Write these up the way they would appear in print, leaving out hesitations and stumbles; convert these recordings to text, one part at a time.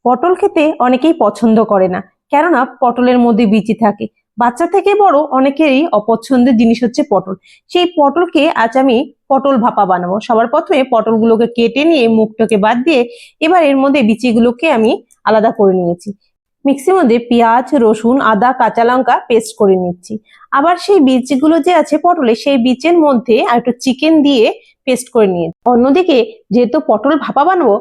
পটল খেতে অনেকেই পছন্দ করে না, কেননা পটলের মধ্যে বিচি থাকে। বাচ্চা থেকে বড় অনেকেরই অপছন্দের জিনিস হচ্ছে পটল। সেই পটলকে আজ আমি পটল ভাপা বানাবো। সবার প্রথমে পটলগুলোকে কেটে নিয়ে মুখটাকে বাদ দিয়ে এবার এর মধ্যে বিচিগুলোকে আমি আলাদা করে নিয়েছি। মিক্সির মধ্যে পেঁয়াজ, রসুন, আদা, কাঁচা লঙ্কা পেস্ট করে নিচ্ছি। আবার সেই বীজগুলো যে আছে পটলে, সেই বীজের মধ্যে আর একটু চিকেন দিয়ে পেস্ট করে নিয়ে অন্যদিকে যেহেতু পটল ভাপা বানাবো,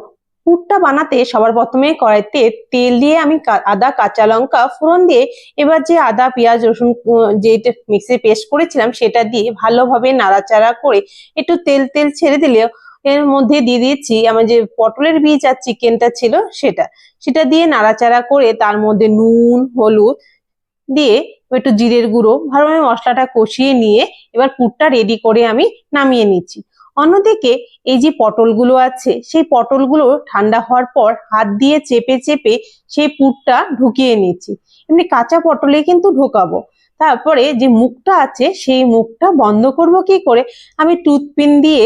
পুরটা বানাতে সবার প্রথমে কড়াইতে তেল দিয়ে আমি আদা, কাঁচা লঙ্কা ফোড়ন দিয়ে এবার যে আদা, পেঁয়াজ, রসুন যেটা মিক্সি পেস্ট করেছিলাম সেটা দিয়ে ভালোভাবে নাড়াচাড়া করে একটু তেল তেল ছেড়ে দিলে এর মধ্যে দিয়ে দিয়েছি আমার যে পটলের বীজ আর চিকেনটা ছিল সেটা দিয়ে নাড়াচাড়া করে তার মধ্যে নুন, হলুদ দিয়ে একটু জিরের গুঁড়ো ভালোভাবে মশলাটা কষিয়ে নিয়ে এবার পুরটা রেডি করে আমি নামিয়ে নিচ্ছি। অন্যদিকে এই যে পটলগুলো আছে সেই পটলগুলো ঠান্ডা হওয়ার পর হাত দিয়ে চেপে চেপে সেই পুরটা ঢুকিয়ে নিচ্ছি। এমনি কাঁচা পটলে কিন্তু ঢোকাবো। তারপরে যে মুখটা আছে সেই মুখটা বন্ধ করব কি করে, আমি টুথপিন দিয়ে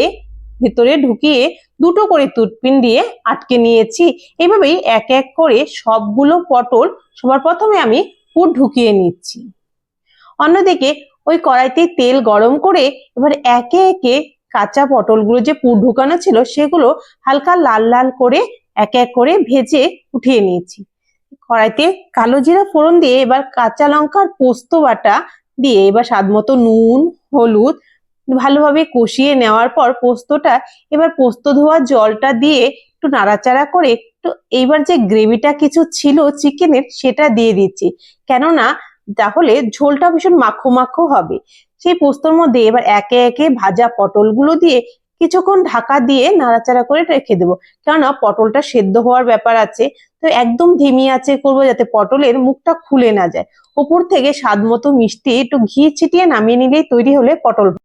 ভেতরে ঢুকিয়ে দুটো করে টুথপিন দিয়ে আটকে নিয়েছি। এইভাবেই এক এক করে সবগুলো পটল সবার প্রথমে আমি পুর ঢুকিয়ে নিচ্ছি। অন্যদিকে ওই কড়াইতে তেল গরম করে এবার একে একে কাঁচা পটলগুলো যে পুর ঢুকানো ছিল সেগুলো হালকা লাল লাল করে এক এক করে ভেজে উঠিয়ে নিয়েছি। কড়াইতে কালো জিরা ফোড়ন দিয়ে এবার কাঁচা লঙ্কার পোস্ত বাটা দিয়ে এবার স্বাদ মতো নুন, হলুদ ভালোভাবে কষিয়ে নেওয়ার পর পোস্তটা এবার পোস্ত ধোয়া জলটা দিয়ে একটু নাড়াচাড়া করে একটু এইবার যে গ্রেভিটা কিছু ছিল চিকেনের সেটা দিয়ে দিচ্ছি, কেননা তাহলে ঝোলটা ভীষণ মাখো মাখো হবে। সেই পোস্তর মধ্যে এবার একে একে ভাজা পটলগুলো দিয়ে কিছুক্ষণ ঢাকা দিয়ে নাড়াচাড়া করে রেখে দেবো, কেননা পটলটা সেদ্ধ হওয়ার ব্যাপার আছে। তো একদম ধিমি আঁচে করবো যাতে পটলের মুখটা খুলে না যায়। ওপর থেকে স্বাদ মতো মিষ্টি একটু ঘি ছিটিয়ে নামিয়ে নিলেই তৈরি হলে পটল।